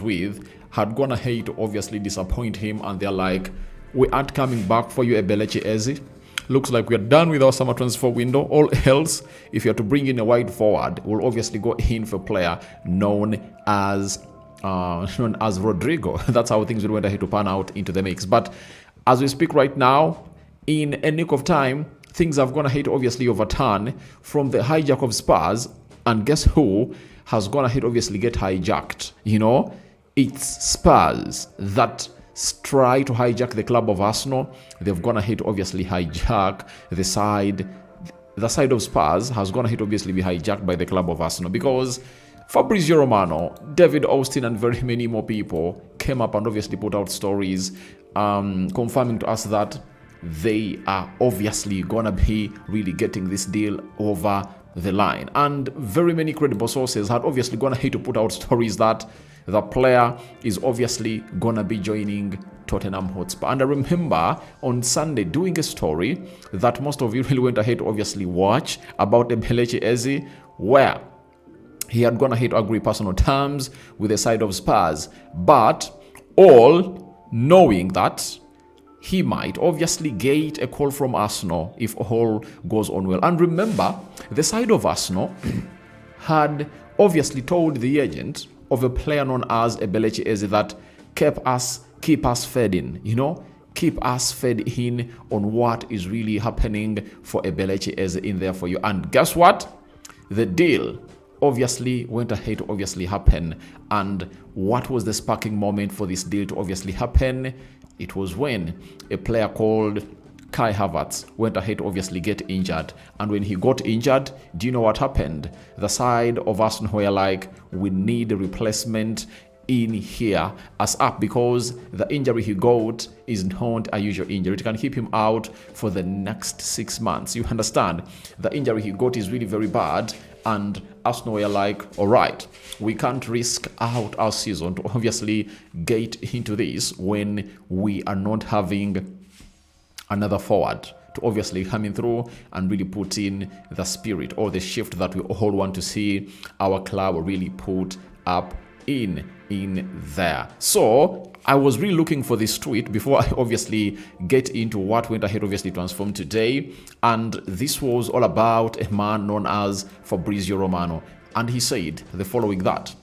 with had gone ahead to obviously disappoint him, and they're like, we aren't coming back for you, Eberechi Eze. Looks like we're done with our summer transfer window. All else, if you're to bring in a wide forward, we'll obviously go in for a player known as Rodrigo. That's how things will went ahead to pan out into the mix. But as we speak right now, in a nick of time, things have gone ahead to obviously overturn from the hijack of Spurs, and guess who has gone ahead obviously get hijacked? It's Spurs that try to hijack the club of Arsenal. They've gone ahead to obviously hijack the side of Spurs has gone ahead to obviously be hijacked by the club of Arsenal, because Fabrizio Romano, David Austin, and very many more people came up and obviously put out stories confirming to us that they are obviously gonna be really getting this deal over the line. And very many credible sources had obviously gone ahead to put out stories that the player is obviously gonna be joining Tottenham Hotspur. And I remember on Sunday doing a story that most of you really went ahead to obviously watch about Eberechi Eze, where he had gone ahead to agree personal terms with the side of Spurs, but all knowing that he might obviously get a call from Arsenal if all goes on well. And remember, the side of Arsenal had obviously told the agent of a player known as Eberechi Eze that keep us fed in, keep us fed in on what is really happening for Eberechi Eze in there for you. And guess what? The deal obviously went ahead to obviously happen. And what was the sparking moment for this deal to obviously happen? It was when a player called Kai Havertz went ahead to obviously get injured. And when he got injured, do you know what happened? The side of Arsenal were like, we need a replacement in here as up, because the injury he got is not a usual injury. It can keep him out for the next 6 months. You understand? The injury he got is really very bad. And Arsenal were like, all right, we can't risk out our season to obviously get into this when we are not having another forward to obviously coming through and really put in the spirit or the shift that we all want to see our club really put up in there. So I was really looking for this tweet before I obviously get into what went ahead obviously transformed today. And this was all about a man known as Fabrizio Romano. And he said the following: that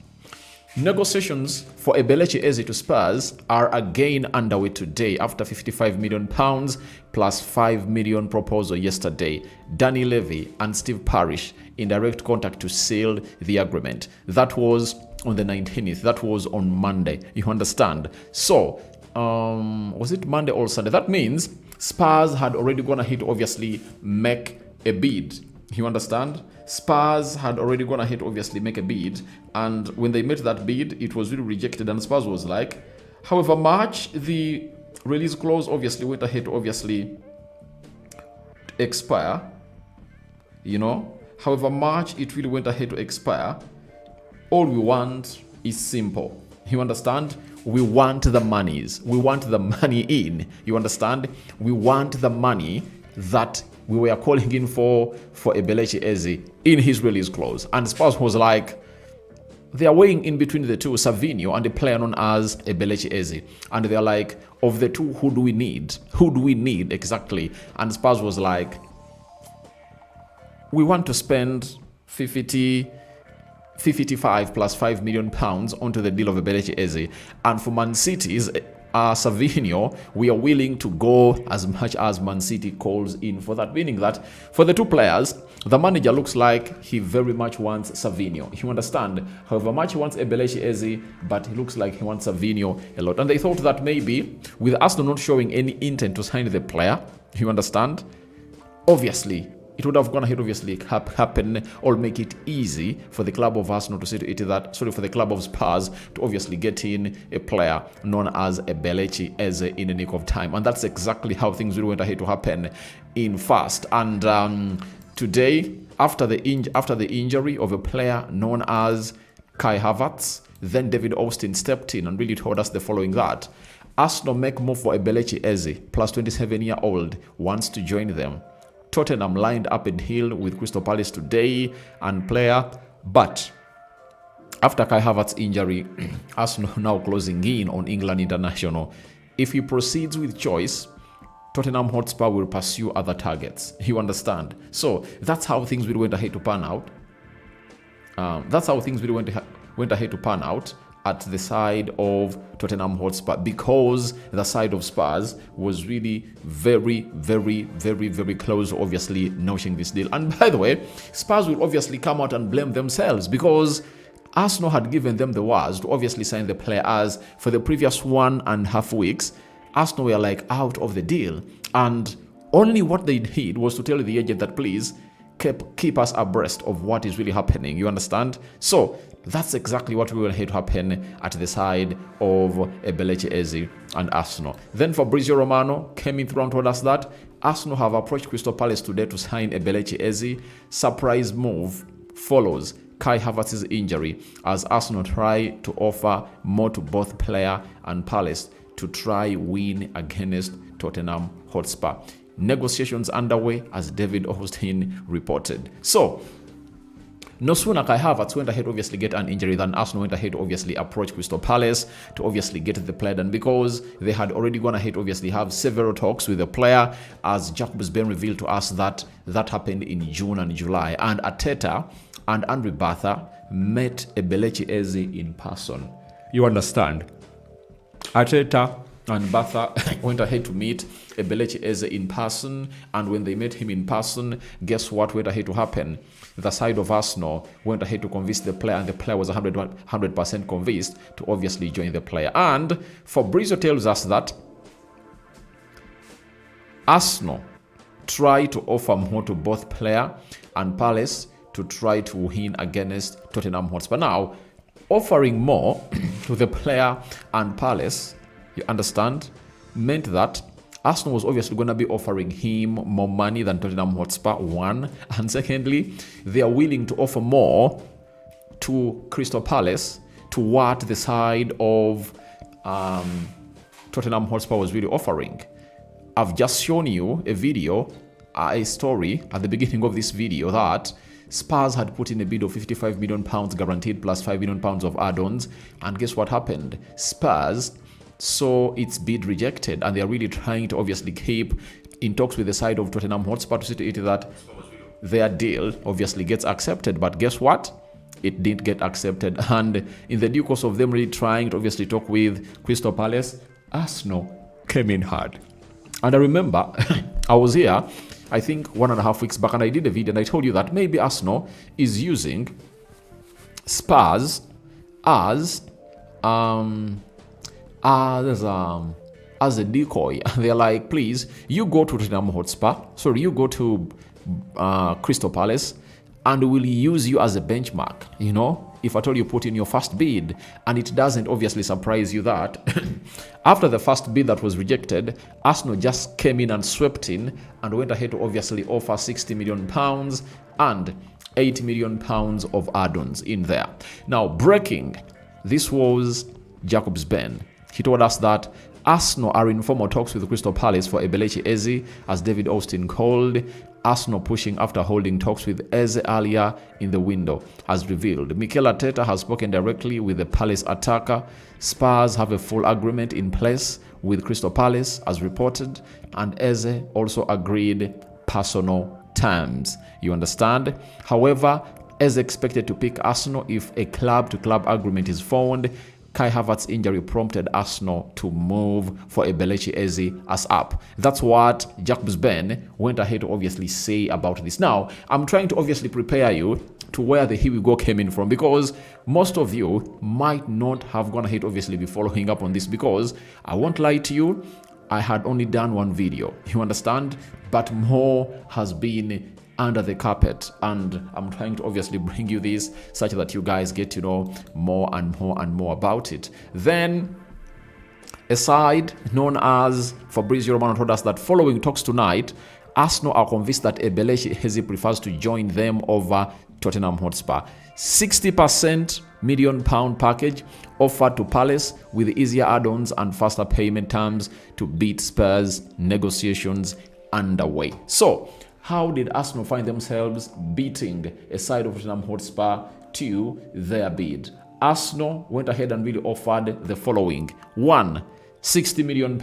negotiations for Eberechi Eze to Spurs are again underway today after £55 million plus £5 million proposal yesterday. Danny Levy and Steve Parish in direct contact to seal the agreement. That was on the 19th. That was on Monday. You understand? So, was it Monday or Sunday? That means Spurs had already gone ahead to obviously make a bid. You understand? Spurs had already gone ahead to obviously make a bid, and when they made that bid, it was really rejected, and Spurs was like, however much the release clause obviously went ahead to obviously expire, however much it really went ahead to expire, all we want is simple. You understand? We want the monies. We want the money in. You understand? We want the money that we were calling in for Eberechi Eze in his release clause. And Spurs was like, they are weighing in between the two, Savinho and the player known as Eberechi Eze. And they're like, of the two, who do we need? Who do we need exactly? And Spurs was like, we want to spend 55 plus £5 million onto the deal of Eberechi Eze. And for Man City's Savinho, we are willing to go as much as Man City calls in for that. Meaning that for the two players, the manager looks like he very much wants Savinho. You understand? However much he wants Eberechi Eze, but he looks like he wants Savinho a lot. And they thought that maybe with Arsenal not showing any intent to sign the player, you understand? Obviously, it would have gone ahead, obviously, happen or make it easy for the club of Arsenal to say to it that, for the club of Spurs to obviously get in a player known as Eberechi Eze in a nick of time. And that's exactly how things really went ahead to happen in fast. And today, after the injury of a player known as Kai Havertz, then David Austin stepped in and really told us the following: that Arsenal make move for Eberechi Eze, plus 27-year-old, wants to join them. Tottenham lined up a deal with Crystal Palace today and player, but After Kai Havertz's injury, Arsenal now closing in on England international. If he proceeds with choice, Tottenham Hotspur will pursue other targets. You understand? So that's how things will went ahead to pan out. Went ahead to pan out at the side of Tottenham Hotspur, because the side of Spurs was really very close, obviously notching this deal. And by the way, Spurs will obviously come out and blame themselves, because Arsenal had given them the words to obviously sign the player, as for the previous 1.5 weeks, Arsenal were like out of the deal. And only what they did was to tell the agent that please keep us abreast of what is really happening. You understand? So that's exactly what we will have to happen at the side of Eberechi Eze and Arsenal. Then Fabrizio Romano came in through and told us that Arsenal have approached Crystal Palace today to sign Eberechi Eze. Surprise move follows Kai Havertz's injury, as Arsenal try to offer more to both player and Palace to try win against Tottenham Hotspur. Negotiations underway, as David Austin reported. So, no sooner Kai Havertz went ahead to obviously get an injury than Arsenal went ahead to obviously approach Crystal Palace to obviously get the player done, because they had already gone ahead to obviously have several talks with the player, as Jacob's Ben revealed to us that happened in June and July. And Arteta and Andre Batha met Eberechi Eze in person. You understand? Arteta and Batha went ahead to meet Eberechi Eze in person, and when they met him in person, guess what went ahead to happen? The side of Arsenal went ahead to convince the player, and the player was 100% convinced to obviously join the player. And Fabrizio tells us that Arsenal try to offer more to both player and Palace to try to win against Tottenham Hotspur. Now, offering more to the player and Palace, you understand, meant that Arsenal was obviously going to be offering him more money than Tottenham Hotspur, one. And secondly, they are willing to offer more to Crystal Palace to what the side of Tottenham Hotspur was really offering. I've just shown you a video, a story at the beginning of this video, that Spurs had put in a bid of £55 million guaranteed plus £5 million of add-ons. And guess what happened? Spurs saw its bid rejected, and they are really trying to obviously keep in talks with the side of Tottenham Hotspur to see to it that their deal obviously gets accepted. But guess what? It didn't get accepted. And in the due course of them really trying to obviously talk with Crystal Palace, Arsenal came in hard. And I remember I was here, I think 1.5 weeks back, and I did a video and I told you that maybe Arsenal is using Spurs as a decoy. They're like, please, you go to Tottenham Hotspur, you go to Crystal Palace, and we'll use you as a benchmark, you know, if at all you put in your first bid. And it doesn't obviously surprise you that after the first bid that was rejected, Arsenal just came in and swept in and went ahead to obviously offer £60 million and £80 million of add-ons in there. Now, breaking, this was Jacob's Ben. He told us that Arsenal are in formal talks with Crystal Palace for Eberechi Eze, as David Austin called. Arsenal pushing after holding talks with Eze earlier in the window, as revealed. Mikel Arteta has spoken directly with the Palace attacker. Spurs have a full agreement in place with Crystal Palace, as reported, and Eze also agreed personal terms. You understand? However, Eze expected to pick Arsenal if a club-to-club agreement is found. Kai Havertz's injury prompted Arsenal to move for Eberechi Eze as up. That's what Jacob's Ben went ahead to obviously say about this. Now, I'm trying to obviously prepare you to where the here we go came in from, because most of you might not have gone ahead obviously be following up on this, because I won't lie to you, I had only done one video, you understand, but more has been under the carpet, and I'm trying to obviously bring you this such that you guys get to know more and more and more about it. Then a side known as Fabrizio Romano told us that following talks tonight, Arsenal are convinced that Eberechi Eze prefers to join them over Tottenham Hotspur. £60 million package offered to Palace with easier add-ons and faster payment terms to beat Spurs. Negotiations underway. So, how did Arsenal find themselves beating a side of Tottenham Hotspur to their bid? Arsenal went ahead and really offered the following. One, £60 million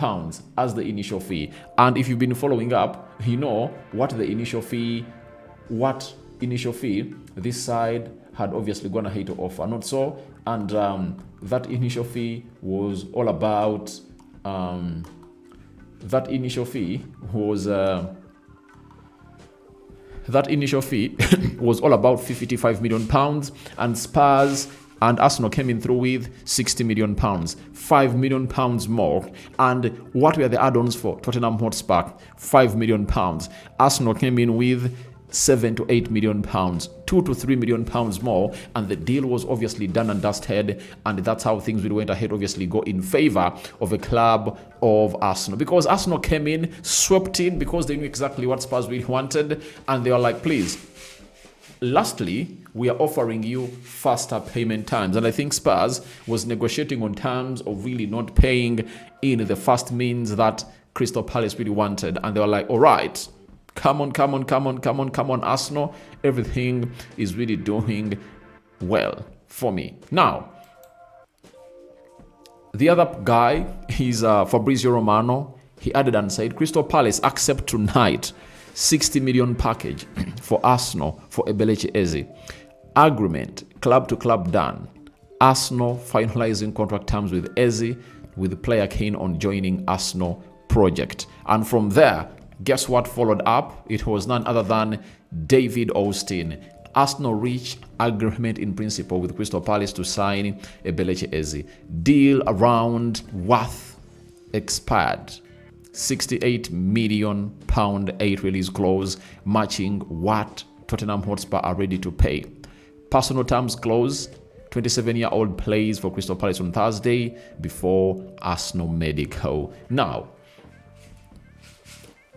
as the initial fee. And if you've been following up, you know what initial fee this side had obviously gone ahead to offer. Not so. And that initial fee was all about that initial fee was all about £55 million, and Spurs and Arsenal came in through with £60 million, £5 million more. And what were the add-ons for Tottenham Hotspur? £5 million. Arsenal came in with £7 to $8 million, £2 to $3 million more, and the deal was obviously done and dusted, and that's how things really went ahead, obviously go in favor of a club of Arsenal, because Arsenal came in, swept in, because they knew exactly what Spurs really wanted, and they were like, please, lastly, we are offering you faster payment times. And I think Spurs was negotiating on terms of really not paying in the first means that Crystal Palace really wanted, and they were like, all right, come on, Arsenal. Everything is really doing well for me. Now, the other guy is Fabrizio Romano. He added and said, Crystal Palace accept tonight $60 million package for Arsenal for Eberechi Eze. Agreement, club to club done. Arsenal finalizing contract terms with Eze, with the player keen on joining Arsenal project. And from there, guess what followed up? It was none other than David Austin. Arsenal reached agreement in principle with Crystal Palace to sign Eberechi Eze. Deal around worth expired. £68 million 8 release clause, matching what Tottenham Hotspur are ready to pay. Personal terms clause, 27-year-old plays for Crystal Palace on Thursday before Arsenal medical. Now,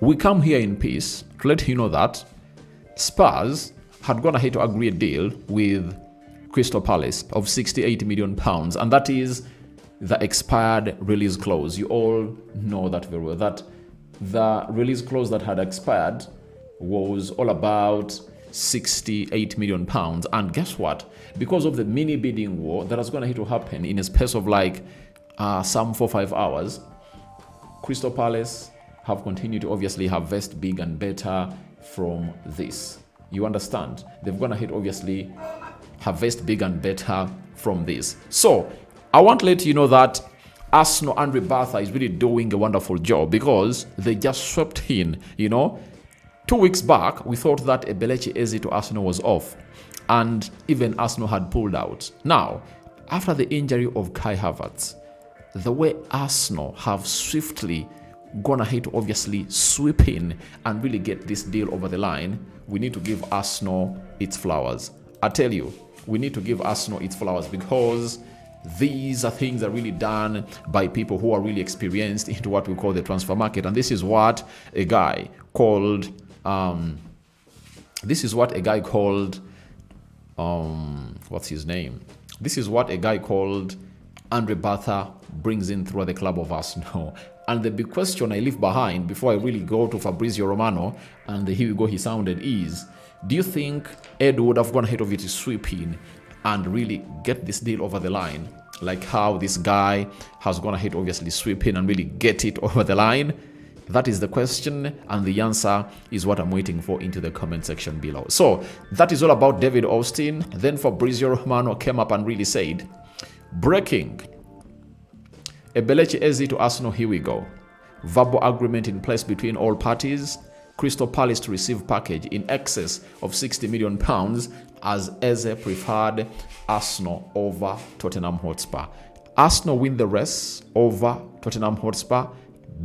we come here in peace to let you know that Spurs had gone ahead to agree a deal with Crystal Palace of £68 million, and that is the expired release clause. You all know that very well, that the release clause that had expired was all about £68 million. And guess what? Because of the mini bidding war that has gone ahead to happen in a space of like some 4-5 hours, Crystal Palace have continued to obviously harvest big and better from this. You understand? They've gone ahead obviously harvest big and better from this. So I want to let you know that Arsenal and Rebirtha is really doing a wonderful job, because they just swept in, 2 weeks back, we thought that Eberechi Eze to Arsenal was off, and even Arsenal had pulled out. Now, after the injury of Kai Havertz, the way Arsenal have swiftly gone ahead to obviously sweep in and really get this deal over the line, we need to give Arsenal its flowers. I tell you, we need to give Arsenal its flowers, because these are things that are really done by people who are really experienced into what we call the transfer market. And this is what a guy called what's his name? This is what a guy called Andre Batha brings in through the club of Arsenal. And the big question I leave behind before I really go to Fabrizio Romano, and here we go, he sounded, is, do you think Ed would have gone ahead of it to sweep in and really get this deal over the line, like how this guy has gone ahead obviously sweep in and really get it over the line? That is the question, and the answer is what I'm waiting for into the comment section below. So that is all about David Austin. Then Fabrizio Romano came up and really said, breaking, Eberechi Eze to Arsenal, here we go. Verbal agreement in place between all parties. Crystal Palace to receive package in excess of £60 million as Eze preferred Arsenal over Tottenham Hotspur. Arsenal win the race over Tottenham Hotspur,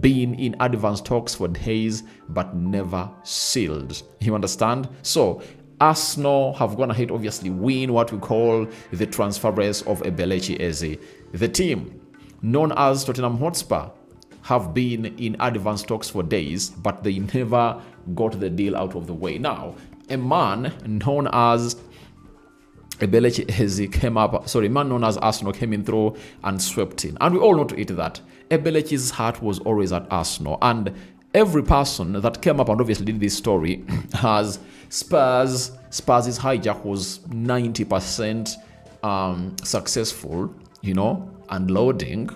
being in advanced talks for days but never sealed. You understand? So Arsenal have gone ahead obviously win what we call the transfer race of Eberechi Eze. The team known as Tottenham Hotspur have been in advanced talks for days, but they never got the deal out of the way. Now, a man known as Eberechi Eze man known as Arsenal came in through and swept in. And we all know to it that Eberechi's heart was always at Arsenal. And every person that came up and obviously did this story has Spurs' hijack was 90% successful, and loading,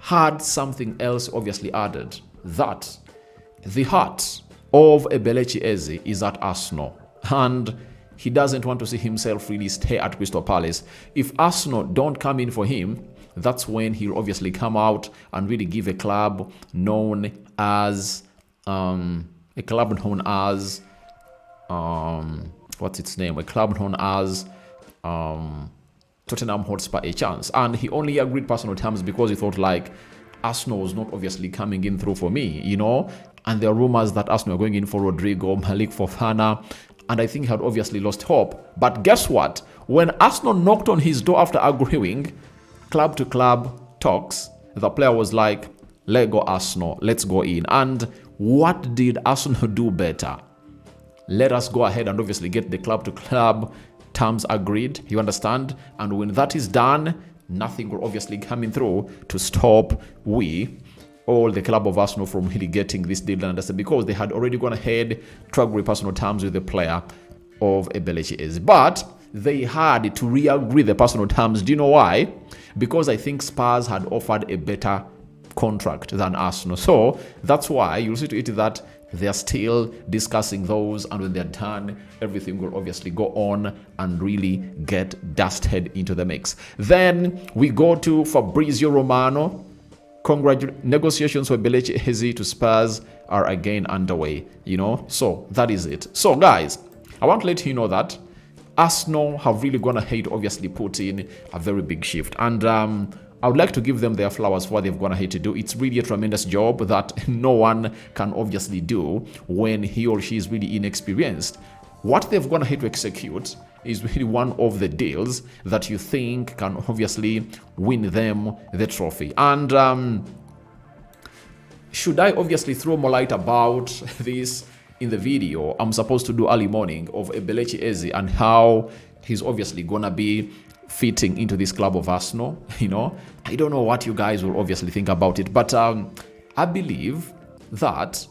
had something else obviously added, that the heart of Eberechi Eze is at Arsenal, and he doesn't want to see himself really stay at Crystal Palace. If Arsenal don't come in for him, that's when he'll obviously come out and really give a club known as what's its name? A club known as Tottenham Hotspur a chance. And he only agreed personal terms because he thought like Arsenal was not obviously coming in through for me, And there are rumors that Arsenal are going in for Rodrigo, Malik Fofana, and I think he had obviously lost hope. But guess what? When Arsenal knocked on his door after agreeing club-to-club talks, the player was like, let go Arsenal, let's go in. And what did Arsenal do better? Let us go ahead and obviously get the club-to-club terms agreed, you understand? And when that is done, nothing will obviously coming through to stop all the club of Arsenal from really getting this deal done, because they had already gone ahead to agree personal terms with the player of Eberechi Eze. But they had to re-agree the personal terms. Do you know why? Because I think Spurs had offered a better contract than Arsenal. So that's why you'll see to it that they're still discussing those, and when they're done, everything will obviously go on and really get dusted into the mix. Then we go to Fabrizio Romano. Negotiations for Eberechi Eze to Spurs are again underway, So that is it. So guys, I want to let you know that Arsenal have really gone ahead, obviously put in a very big shift. And I would like to give them their flowers for what they've gone ahead to do. It's really a tremendous job that no one can obviously do when he or she is really inexperienced. What they've gone ahead to execute is really one of the deals that you think can obviously win them the trophy. And should I obviously throw more light about this in the video I'm supposed to do early morning of Eberechi Eze and how he's obviously gonna be fitting into this club of Arsenal? I don't know what you guys will obviously think about it, but I believe that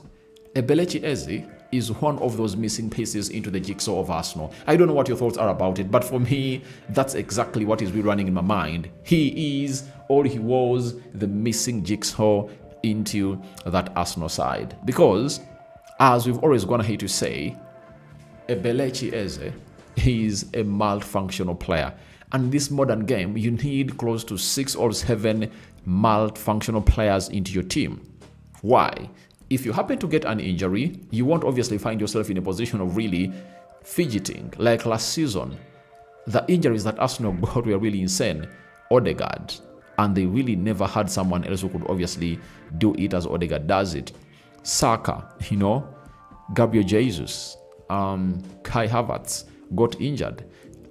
Eberechi Eze is one of those missing pieces into the jigsaw of Arsenal. I don't know what your thoughts are about it, but for me, that's exactly what is running in my mind. He is, or he was, the missing jigsaw into that Arsenal side. Because, as we've always gone ahead to say, Eberechi Eze is a multifunctional player. And in this modern game, you need close to 6 or 7 multifunctional players into your team. Why? If you happen to get an injury, you won't obviously find yourself in a position of really fidgeting. Like last season, the injuries that Arsenal got were really insane. Odegaard, and they really never had someone else who could obviously do it as Odegaard does it. Saka, Gabriel Jesus, Kai Havertz got injured.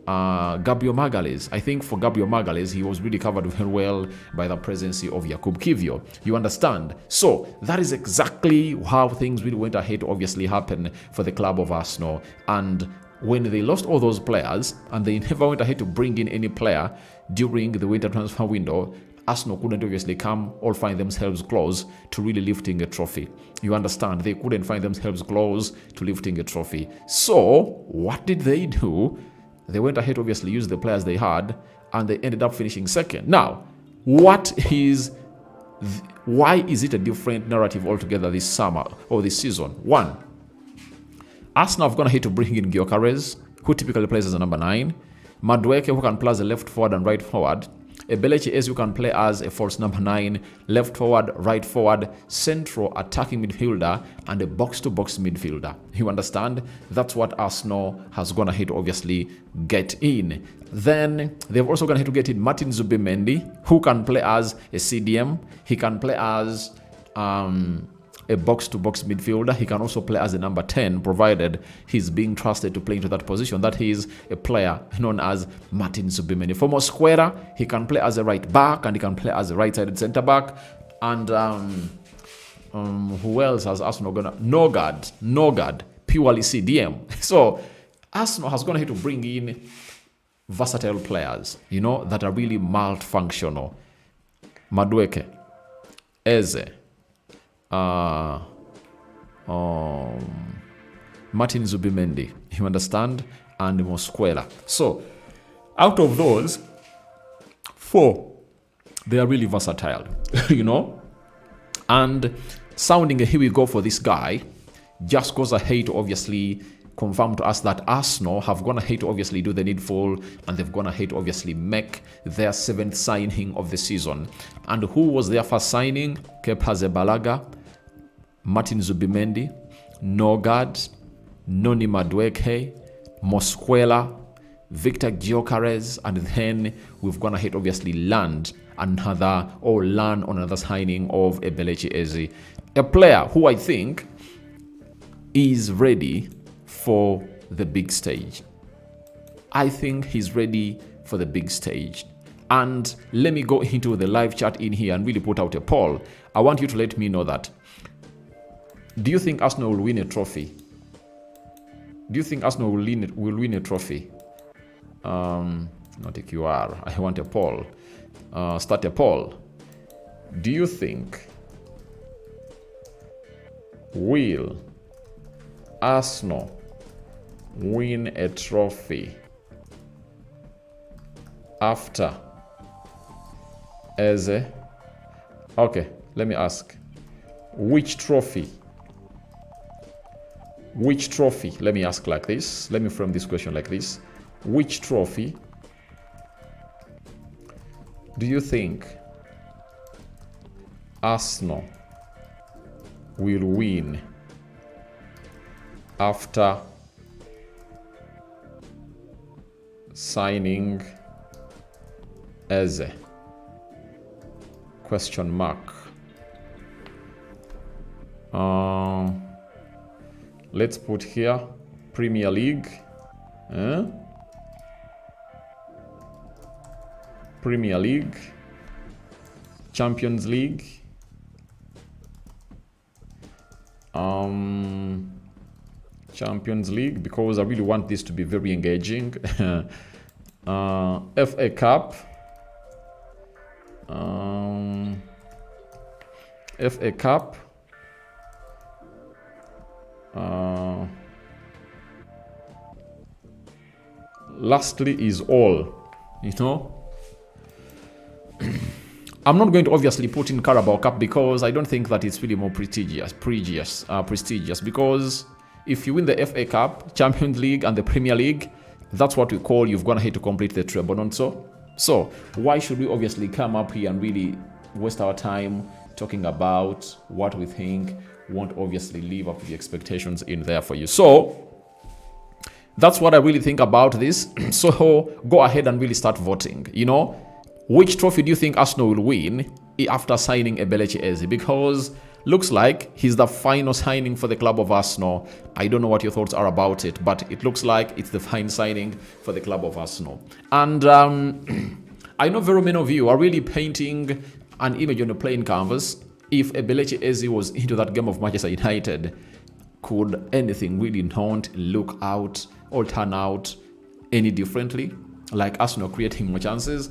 Gabriel Magalhaes. I think for Gabriel Magalhaes, he was really covered very well by the presence of Jakub Kiwior. You understand? So that is exactly how things really went ahead to obviously happen for the club of Arsenal. And when they lost all those players and they never went ahead to bring in any player during the winter transfer window, Arsenal couldn't obviously come or find themselves close to really lifting a trophy. You understand? They couldn't find themselves close to lifting a trophy. So what did they do? They went ahead, obviously, used the players they had, and they ended up finishing second. Now, why is it a different narrative altogether this summer or this season? One, Arsenal have gone ahead to bring in Gyökeres, who typically plays as a number 9, Madueke, who can play as a left forward and right forward, Eberechi Eze, who can play as a false number 9, left forward, right forward, central attacking midfielder, and a box-to-box midfielder. You understand? That's what Arsenal has gone ahead to obviously get in. Then they've also gone ahead to get in Martin Zubimendi, who can play as a CDM. He can play as a box-to-box midfielder. He can also play as a number 10, provided he's being trusted to play into that position. That is a player known as Martin Zubimendi. For Mosquera, he can play as a right back and he can play as a right-sided centre-back. And who else has Arsenal gonna? Nogard, purely CDM. So Arsenal has gone ahead to bring in versatile players, that are really multifunctional. Madueke, Eze, Martin Zubimendi, you understand, and Mosquera. So out of those, 4. They are really versatile, you know. And sounding a here we go for this guy just goes ahead to obviously confirm to us that Arsenal have gone ahead to obviously do the needful, and they've gone ahead to obviously make their 7th signing of the season. And who was their first signing? Kepa Arrizabalaga, Martin Zubimendi, Nogard, Noni Madueke, Mosquera, Victor Gyökeres, and then we've gone ahead obviously learn on another signing of Eberechi Eze, a player who I think is ready for the big stage. I think he's ready for the big stage. And let me go into the live chat in here and really put out a poll. I want you to let me know that. Do you think Arsenal will win a trophy? Do you think Arsenal will win a trophy? Not a QR. I want a poll. Start a poll. Do you think will Arsenal win a trophy after Eze? Okay, let me ask. Which trophy? Which trophy? Let me ask like this. Let me frame this question like this. Which trophy do you think Arsenal will win after signing Eze? Question mark. Let's put here Premier League. Premier League, Champions League, Champions League, because I really want this to be very engaging. FA Cup, FA Cup, lastly is all, you know. I'm not going to obviously put in Carabao Cup because I don't think that it's really more prestigious, because if you win the FA Cup, Champions League and the Premier League, that's what we call you've gone ahead to complete the treble, not so? So why should we obviously come up here and really waste our time talking about what we think won't obviously live up to the expectations in there for you? So that's what I really think about this. So go ahead and really start voting, you know. Which trophy do you think Arsenal will win after signing Eberechi Eze? Because looks like he's the final signing for the club of Arsenal. I don't know what your thoughts are about it, but it looks like it's the fine signing for the club of Arsenal. And I know very many of you are really painting an image on a plain canvas. If Eberechi Eze was into that game of Manchester United, could anything really not look out or turn out any differently? Like Arsenal creating more chances?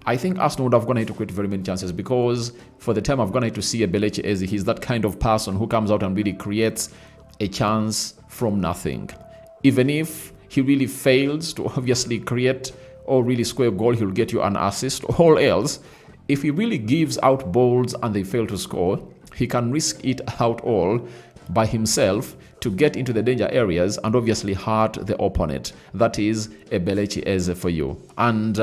I think Arsenal would have gone to create very many chances, because for the time I've gone to see Eberechi Eze, he's that kind of person who comes out and really creates a chance from nothing. Even if he really fails to obviously create or really score a goal, he'll get you an assist. All else, if he really gives out balls and they fail to score, he can risk it out all by himself to get into the danger areas and obviously hurt the opponent. That is Eberechi Eze for you. And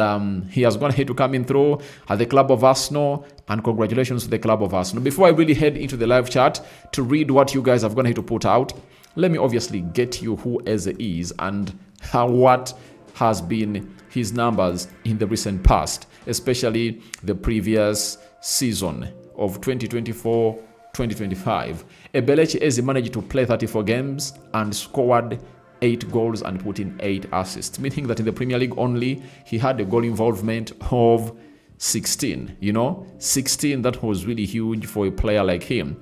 he has gone ahead to come in through at the club of Arsenal, and congratulations to the club of Arsenal. Before I really head into the live chat to read what you guys have gone ahead to put out, let me obviously get you who Eze is and what has been his numbers in the recent past, especially the previous season of 2024-2025. Eberechi Eze managed to play 34 games and scored 8 goals and put in 8 assists, meaning that in the Premier League only, he had a goal involvement of 16, you know, 16. That was really huge for a player like him.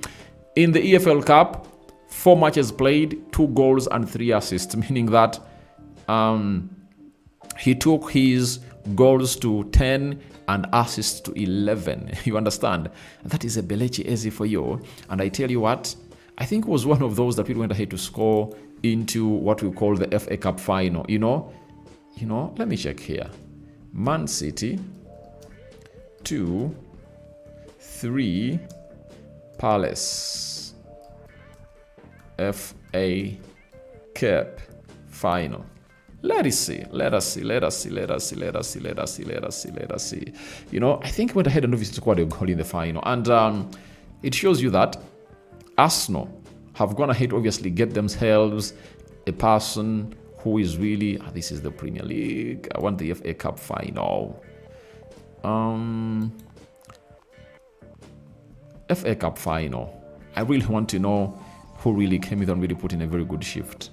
In the EFL Cup, 4 matches played, 2 goals and 3 assists, meaning that he took his goals to 10 and assists to 11. You understand? That is Eberechi Eze for you. And I tell you what, I think it was one of those that we went ahead to score into what we call the FA Cup final. You know, let me check here. Man City 2-3 Palace FA Cup final. Let us see. You know, I think he went ahead and obviously scored a goal in the final. And it shows you that Arsenal have gone ahead to obviously get themselves a person who is really, this is the Premier League. I want the FA Cup final. FA Cup final. I really want to know who really came in and really put in a very good shift.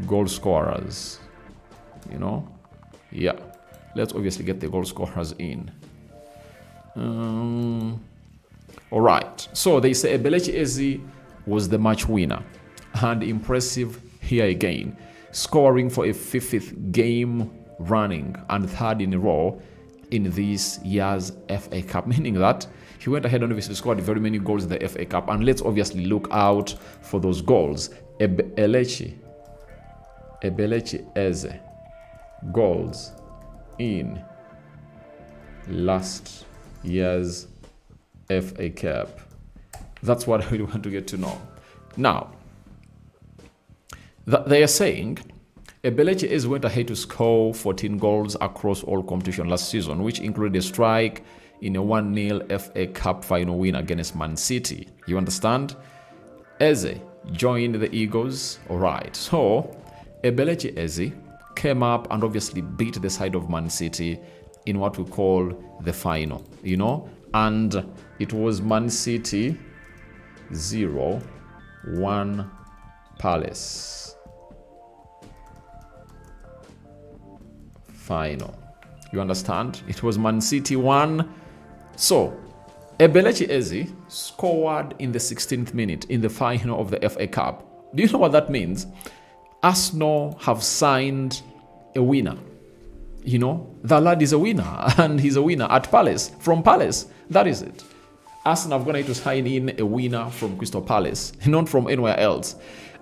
Goal scorers, you know, yeah, let's obviously get the goal scorers in. All right, so they say Eberechi Eze was the match winner, and impressive here again, scoring for a 5th game running and 3rd in a row in this year's FA Cup, meaning that he went ahead and obviously scored very many goals in the FA Cup. And let's obviously look out for those goals. Eberechi Eze goals in last year's FA Cup. That's what I really want to get to know. Now, they are saying Eberechi Eze went ahead to score 14 goals across all competition last season, which included a strike in a 1-0 FA Cup final win against Man City. You understand? Eze joined the Eagles. All right. So Eberechi Eze came up and obviously beat the side of Man City in what we call the final, you know? And it was Man City 0-1 Palace final. You understand? It was Man City 1. So, Eberechi Eze scored in the 16th minute in the final of the FA Cup. Do you know what that means? Arsenal have signed a winner. You know, the lad is a winner, and he's a winner at Palace, from Palace. That is it. Arsenal have gone to sign in a winner from Crystal Palace, not from anywhere else.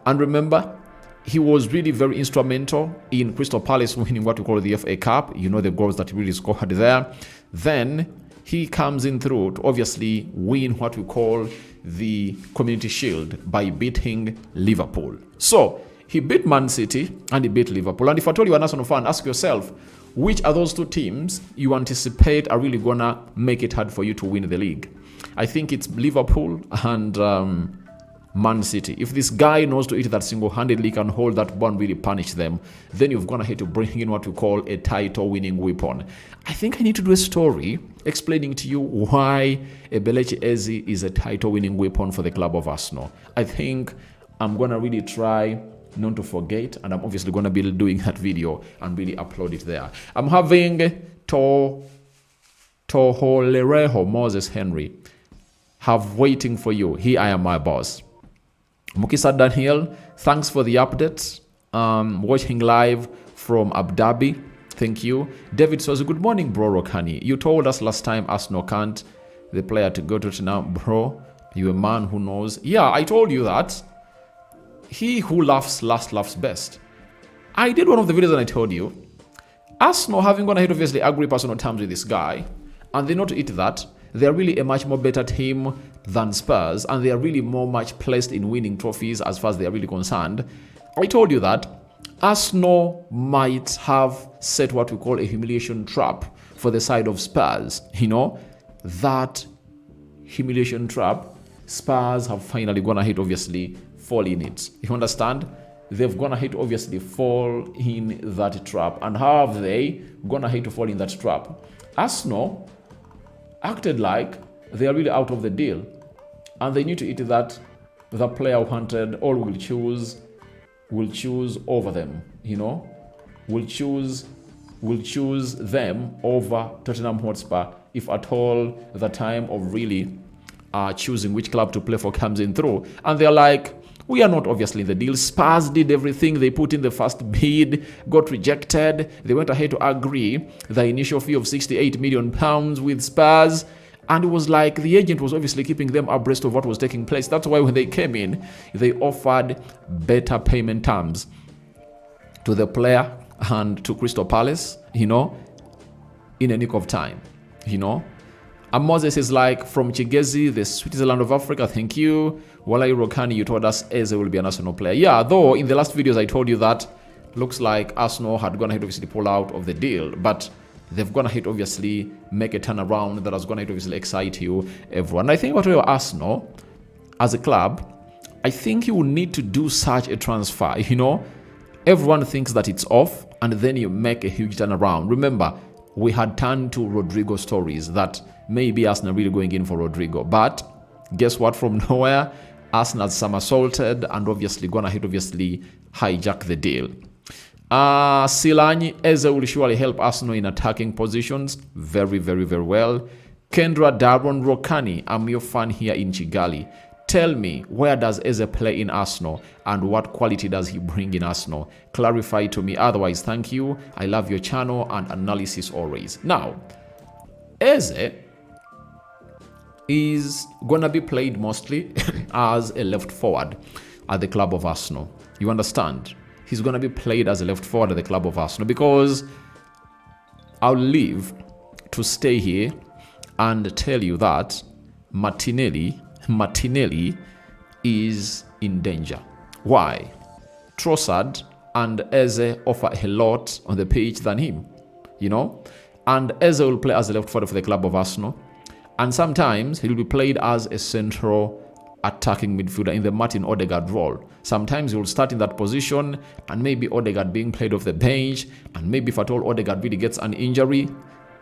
And remember, he was really very instrumental in Crystal Palace winning what we call the FA Cup. You know, the goals that he really scored there. Then he comes in through to obviously win what we call the Community Shield by beating Liverpool. So he beat Man City and he beat Liverpool. And if I told you an Arsenal fan, ask yourself, which are those two teams you anticipate are really gonna make it hard for you to win the league? I think it's Liverpool and Man City. If this guy knows to eat that single-handedly, can hold that ball and really punish them, then you've gone ahead to bring in what we call a title-winning weapon. I think I need to do a story explaining to you why Eberechi Eze is a title-winning weapon for the club of Arsenal. I think I'm gonna really try not to forget, and I'm obviously gonna be doing that video and really upload it there. I'm having Toholereho Moses Henry have waiting for you. Here I am, my boss. Mukisa Daniel, thanks for the updates. Watching live from Abu Dhabi. Thank you. David says, good morning, bro Rokani. You told us last time Arsenal can't the player to go to now, bro. You a man who knows. Yeah, I told you that. He who laughs last laughs best. I did one of the videos and I told you, Arsenal having gone ahead obviously agree personal terms with this guy, and they know to eat that. They are really a much more better team than Spurs, and they are really more much placed in winning trophies as far as they are really concerned. I told you that Arsenal might have set what we call a humiliation trap for the side of Spurs. You know, that humiliation trap, Spurs have finally gone ahead obviously fall in it. You understand? They've gone ahead to obviously fall in that trap. And how have they gone ahead to fall in that trap? Arsenal acted like they are really out of the deal, and they need to eat that the player wanted all will choose over them, you know, will choose them over Tottenham Hotspur if at all the time of really choosing which club to play for comes in through. And they're like, we are not obviously in the deal. Spurs did everything. They put in the first bid, got rejected. They went ahead to agree the initial fee of £68 million with Spurs. And it was like the agent was obviously keeping them abreast of what was taking place. That's why when they came in, they offered better payment terms. to the player and to Crystal Palace, you know, in a nick of time, you know. And Moses is like, from Chigezi, the Switzerland of Africa, thank you. Walai Rokani, you told us Eze will be an Arsenal player. Yeah, though in the last videos I told you that looks like Arsenal had gone ahead obviously pull out of the deal, but they've gone ahead obviously make a turnaround that has gone ahead obviously excite you, everyone. I think what we Arsenal as a club, I think you will need to do such a transfer, you know. Everyone thinks that it's off and then you make a huge turnaround. Remember, we had turned to Rodrigo stories that maybe Arsenal really going in for Rodrigo, but guess what? From nowhere, Arsenal somersaulted and obviously gone ahead obviously hijack the deal. Silani Eze will surely help Arsenal in attacking positions very, very, very well. Kendra Daron Rokani, I'm your fan here in Kigali. Tell me, where does Eze play in Arsenal and what quality does he bring in Arsenal? Clarify to me. Otherwise, thank you. I love your channel and analysis always. Now, Eze is going to be played mostly as a left forward at the club of Arsenal. You understand? He's going to be played as a left forward at the club of Arsenal because I'll leave to stay here and tell you that Martinelli is in danger. Why? Trossard and Eze offer a lot on the pitch than him, you know, and Eze will play as a left forward for the club of Arsenal, and sometimes he will be played as a central attacking midfielder in the Martin Odegaard role. Sometimes he will start in that position and maybe Odegaard being played off the bench, and maybe if at all Odegaard really gets an injury,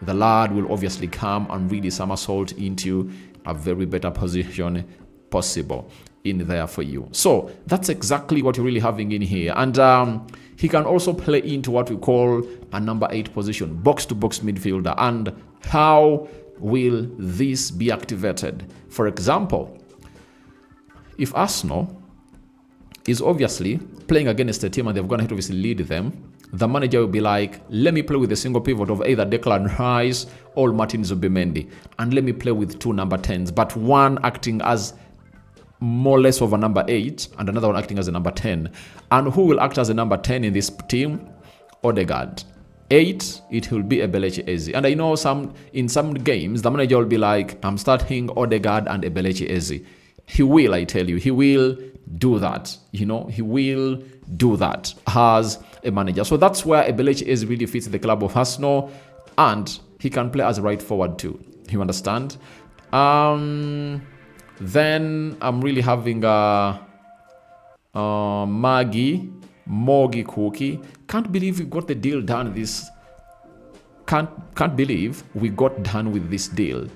the lad will obviously come and really somersault into a very better position possible in there for you. So that's exactly what you're really having in here. And he can also play into what we call a number 8 position, box-to-box midfielder. And how will this be activated? For example, if Arsenal is obviously playing against a team and they've gone ahead to obviously lead them, the manager will be like, let me play with a single pivot of either Declan Rice or Martin Zubimendi, and let me play with 2 number 10s, but one acting as more or less of a number 8 and another one acting as a number 10. And who will act as a number 10 in this team? Odegaard. 8, it will be Eberechi Eze. And I know in some games, the manager will be like, I'm starting Odegaard and Eberechi Eze. He will, I tell you, he will do that. You know, he will do that as a manager. So that's where Eberechi Eze really fits the club of Arsenal, and he can play as a right forward too. You understand? Then I'm really having Mogi Cookie. Can't believe we got the deal done. Can't believe we got done with this deal.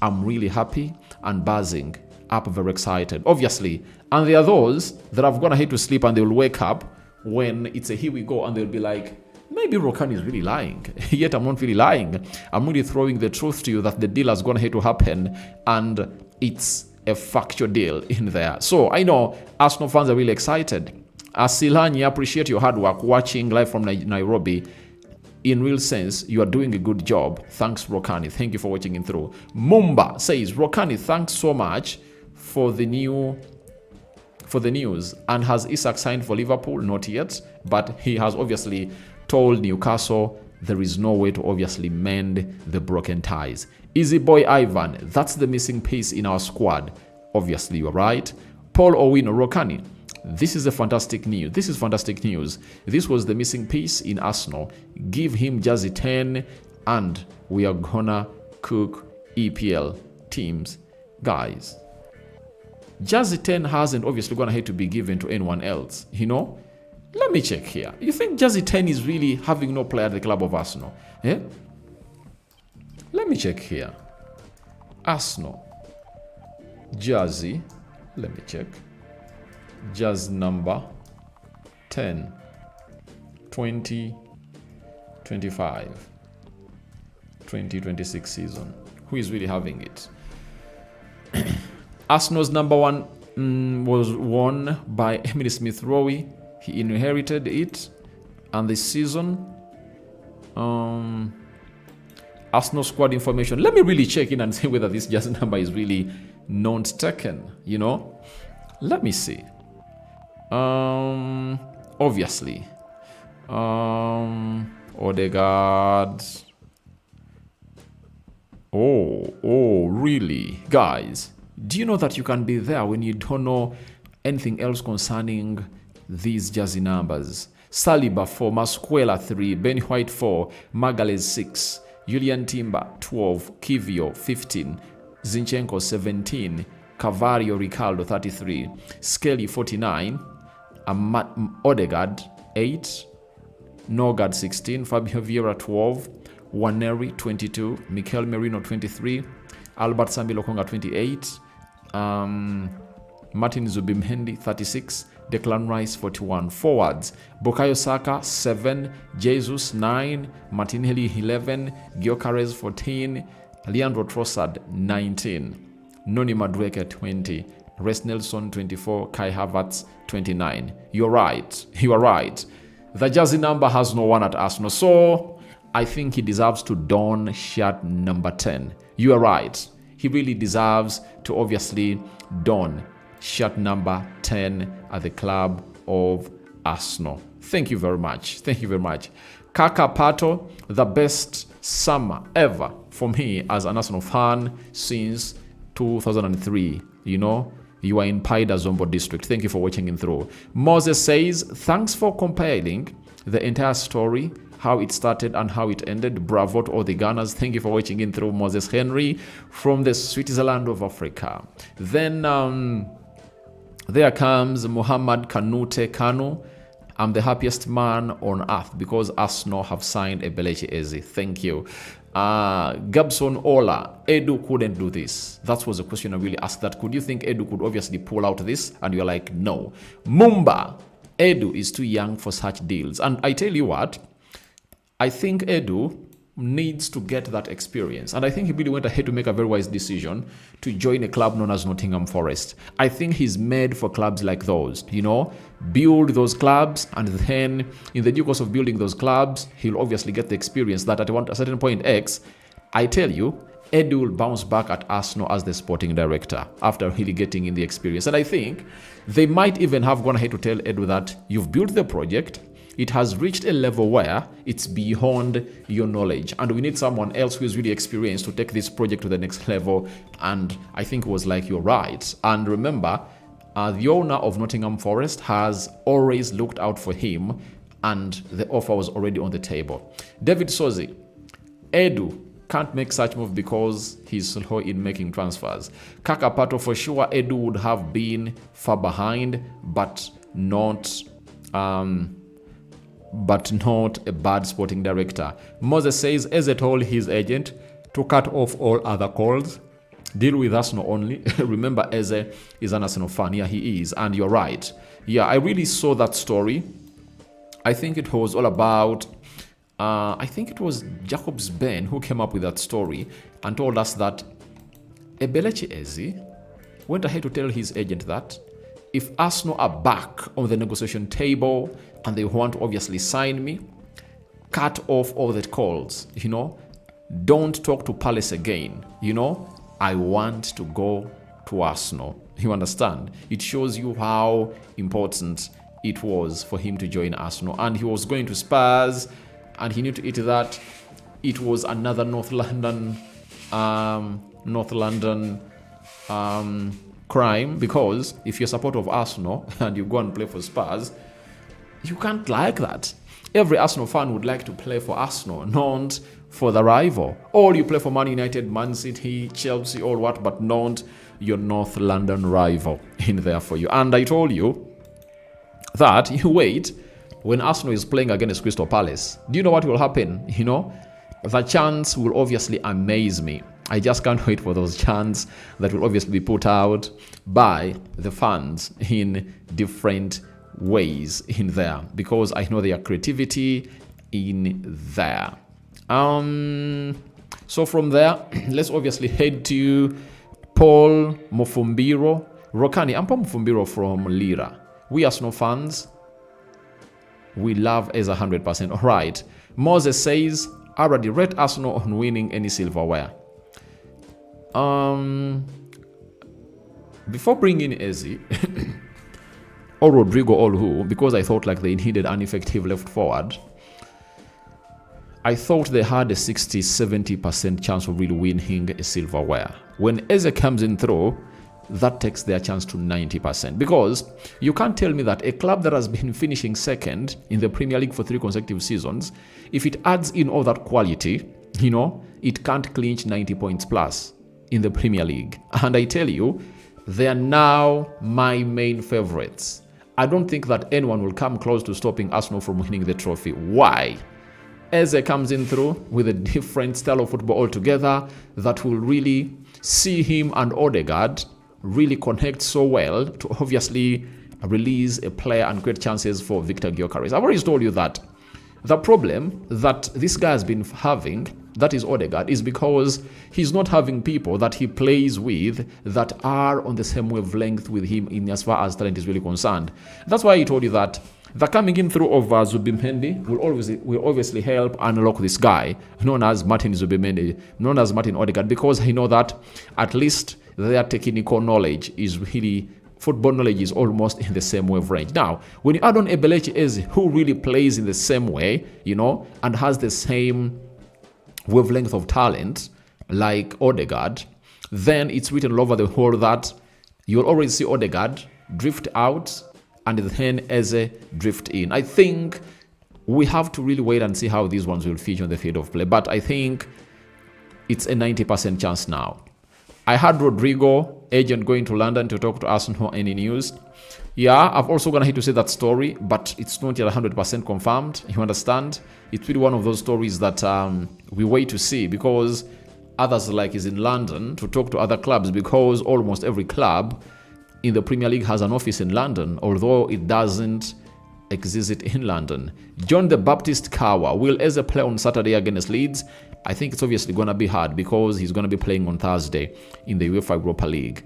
I'm really happy and buzzing up, very excited, obviously. And there are those that have gone ahead to sleep and they will wake up when it's a here we go and they'll be like, maybe Rokani is really lying. Yet I'm not really lying. I'm really throwing the truth to you that the deal has gone ahead to happen and it's a factual deal in there. So I know Arsenal fans are really excited. Asilani, appreciate your hard work watching live from Nairobi. In real sense, you are doing a good job. Thanks, Rokani. Thank you for watching in through. Mumba says, Rokani, thanks so much for the news. And has Isak signed for Liverpool? Not yet, but he has obviously told Newcastle there is no way to obviously mend the broken ties. Easy boy Ivan, that's the missing piece in our squad. Obviously, you're right. Paul Owino, Rokani, this is fantastic news. This is fantastic news. This was the missing piece in Arsenal. Give him jersey 10 and we are gonna cook EPL teams. Guys, jersey 10 hasn't obviously gonna have to be given to anyone else, you know? Let me check here. You think jersey 10 is really having no player at the club of Arsenal? Eh? Let me check here. Arsenal. Jersey. Let me check. Jersey number 10. 2025. 2026 season. Who is really having it? Arsenal's number 1 was won by Emily Smith-Rowe. He inherited it, and this season, Arsenal squad information. Let me really check in and see whether this jersey number is really non-taken. You know, let me see. Obviously, Odegaard. Oh, really? Guys, do you know that you can be there when you don't know anything else concerning these jersey numbers? Saliba 4, Masquela 3, Ben White 4, Magalhaes 6, Julian Timber 12, Kivio 15, Zinchenko 17, Cavario Ricaldo 33, Skelly 49, Odegaard 8, Norgard 16, Fabio Vieira 12, Waneri 22, Mikel Merino 23, Albert Sambi Lokonga 28, Martin Zubimhendi 36, Declan Rice 41. Forwards: Bukayo Saka 7, Jesus 9, Martinelli 11, Gyökeres 14, Leandro Trossard 19, Noni Madueke 20, Res Nelson 24, Kai Havertz 29. You're right. You are right. The jersey number has no one at Arsenal, so I think he deserves to don shirt number 10. You are right. He really deserves to obviously don shirt number 10 at the club of Arsenal. Thank you very much. Thank you very much. Kaka Pato, the best summer ever for me as an Arsenal fan since 2003. You know, you are in Paida Zombo district. Thank you for watching in through. Moses says, thanks for compiling the entire story, how it started and how it ended. Bravo to all the Gunners. Thank you for watching in through. Moses Henry from the Switzerland of Africa. Then there comes Muhammad Kanute Kanu. I'm the happiest man on earth because Arsenal have signed Eberechi Eze. Thank you. Gabson Ola, Edu couldn't do this. That was a question I really asked. That could you think Edu could obviously pull out this? And you're like, no. Mumba, Edu is too young for such deals. And I tell you what, I think Edu needs to get that experience. And I think he really went ahead to make a very wise decision to join a club known as Nottingham Forest. I think he's made for clubs like those, you know, build those clubs, and then in the due course of building those clubs, he'll obviously get the experience that at a certain point X, I tell you, Edu will bounce back at Arsenal as the sporting director after really getting in the experience. And I think they might even have gone ahead to tell Edu that you've built the project, it has reached a level where it's beyond your knowledge, and we need someone else who is really experienced to take this project to the next level. And I think it was like, you're right. And remember, the owner of Nottingham Forest has always looked out for him, and the offer was already on the table. David Sozi, Edu can't make such move because he's slow in making transfers. Kaka Pato, for sure, Edu would have been far behind, but not a bad sporting director. Moses says, Eze told his agent to cut off all other calls, deal with Arsenal only. Remember, Eze is an Arsenal fan. Yeah, he is. And you're right. Yeah, I really saw that story. I think it was all about, I think it was Jacobs Ben who came up with that story and told us that Eberechi Eze went ahead to tell his agent that if Arsenal are back on the negotiation table and they want to obviously sign me, cut off all the calls, you know, don't talk to Palace again, you know, I want to go to Arsenal. You understand? It shows you how important it was for him to join Arsenal. And he was going to Spurs, and he knew to it that it was another North London crime, because if you're a supporter of Arsenal and you go and play for Spurs, you can't like that. Every Arsenal fan would like to play for Arsenal, not for the rival. Or you play for Man United, Man City, Chelsea, or what, but not your North London rival in there for you. And I told you that you wait when Arsenal is playing against Crystal Palace. Do you know what will happen? You know, the chants will obviously amaze me. I just can't wait for those chants that will obviously be put out by the fans in different ways in there, because I know their creativity in there. So from there, let's obviously head to Paul Mufumbiro. Rokani, I'm Paul Mufumbiro from Lira. We Arsenal fans, we love as 100%. All right. Moses says, already rate Arsenal on winning any silverware. Before bringing Eze, or Rodrigo or who, because I thought like they needed an effective left forward. I thought they had a 60-70% chance of really winning a silverware. When Eze comes in through, that takes their chance to 90%. Because you can't tell me that a club that has been finishing second in the Premier League for 3 consecutive seasons, if it adds in all that quality, you know, it can't clinch 90 points plus in the Premier League. And I tell you, they are now my main favorites. I don't think that anyone will come close to stopping Arsenal from winning the trophy. Why? Eze comes in through with a different style of football altogether that will really see him and Odegaard really connect so well to obviously release a player and create chances for Victor Gyökeres. I've already told you that the problem that this guy has been having, that is Odegaard, is because he's not having people that he plays with that are on the same wavelength with him in as far as talent is really concerned. That's why I told you that the coming in through of Zubimendi will obviously help unlock this guy known as Martin Zubimendi, known as Martin Odegaard, because I know that at least their technical knowledge is really, football knowledge is almost in the same wavelength. Now, when you add on Eberechi Eze, who really plays in the same way, you know, and has the same wavelength of talent like Odegaard, then it's written all over the whole that you'll already see Odegaard drift out and then Eze drift in. I think we have to really wait and see how these ones will feature on the field of play, but I think it's a 90% chance now. I had Rodrigo, agent, going to London to talk to Arsenal. Any news? Yeah, I've also gonna hate to say that story, but it's not yet 100% confirmed. You understand? It's really one of those stories that we wait to see, because others like is in London to talk to other clubs, because almost every club in the Premier League has an office in London, although it doesn't exist in London. John the Baptist Kawa, will Eze play on Saturday against Leeds? I think it's obviously going to be hard because he's going to be playing on Thursday in the UEFA Europa League.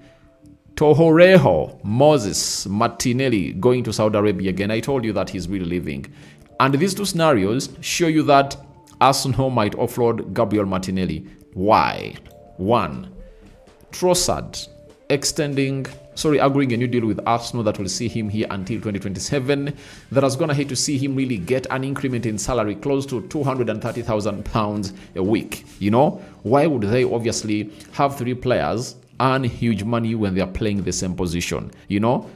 Tohoreho Moses Martinelli going to Saudi Arabia again. I told you that he's really leaving. And these two scenarios show you that Arsenal might offload Gabriel Martinelli. Why? 1. Trossard agreeing a new deal with Arsenal that will see him here until 2027. That is going to hate to see him really get an increment in salary close to £230,000 a week. You know, why would they obviously have 3 players earn huge money when they are playing the same position? You know,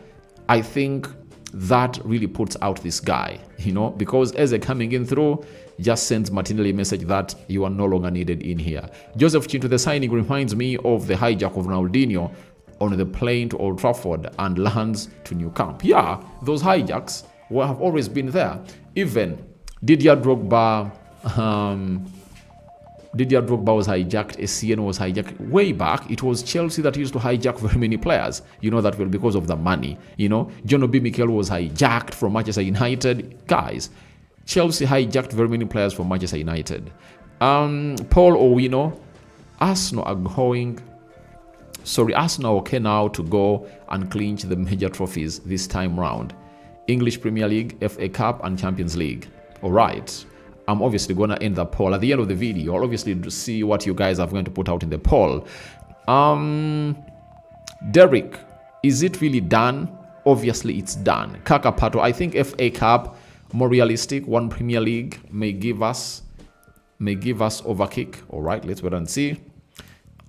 I think that really puts out this guy, you know, because Eze coming in through just sends Martinelli a message that you are no longer needed in here. Joseph Chinto, the signing reminds me of the hijack of Ronaldinho on the plane to Old Trafford and lands to New Camp. Yeah, those hijacks have always been there. Even Didier Drogba was hijacked, SCN was hijacked. Way back, it was Chelsea that used to hijack very many players. You know that well, because of the money. You know, John Obi Mikel was hijacked from Manchester United. Guys, Chelsea hijacked very many players from Manchester United. Paul Owino, Arsenal okay now to go and clinch the major trophies this time round. English Premier League, FA Cup, and Champions League. All right. I'm obviously going to end the poll. At the end of the video, I'll obviously see what you guys are going to put out in the poll. Derek, is it really done? Obviously, it's done. Kakapato, I think FA Cup, more realistic. One Premier League may give us overkick. All right, let's wait and see.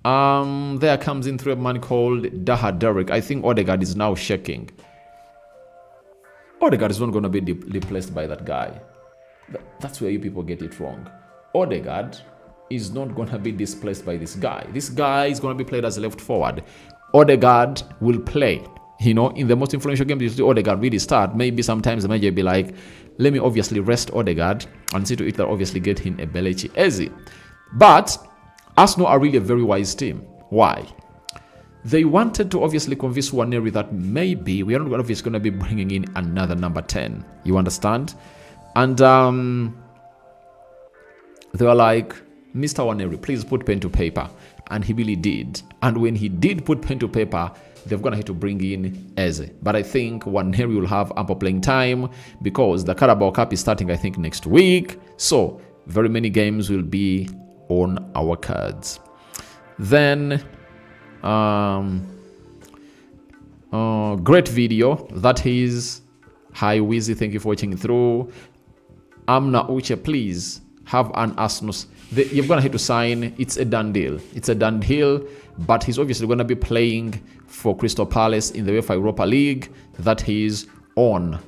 There comes in through a man called Daha Derek. I think Odegaard is now shaking. Odegaard is not going to be replaced by that guy. That's where you people get it wrong. Odegaard is not going to be displaced by this guy. This guy is going to be played as a left forward. Odegaard will play. You know, in the most influential games, you see Odegaard really start. Maybe sometimes the manager be like, let me obviously rest Odegaard and see to it that obviously get him Eberechi Eze. But Arsenal are really a very wise team. Why? They wanted to obviously convince Waneri that maybe we are not obviously going to be bringing in another number 10. You understand? And they were like, Mr. Waneri, please put pen to paper. And he really did. And when he did put pen to paper, they're going to have to bring in Eze. But I think Waneri will have ample playing time because the Carabao Cup is starting, I think, next week. So very many games will be on our cards. Then Great video. That is. Hi, Wizzy. Thank you for watching through. Amna Uche, please have an Arsenal. You're going to have to sign. It's a done deal. It's a done deal. But he's obviously going to be playing for Crystal Palace in the UEFA Europa League. That is on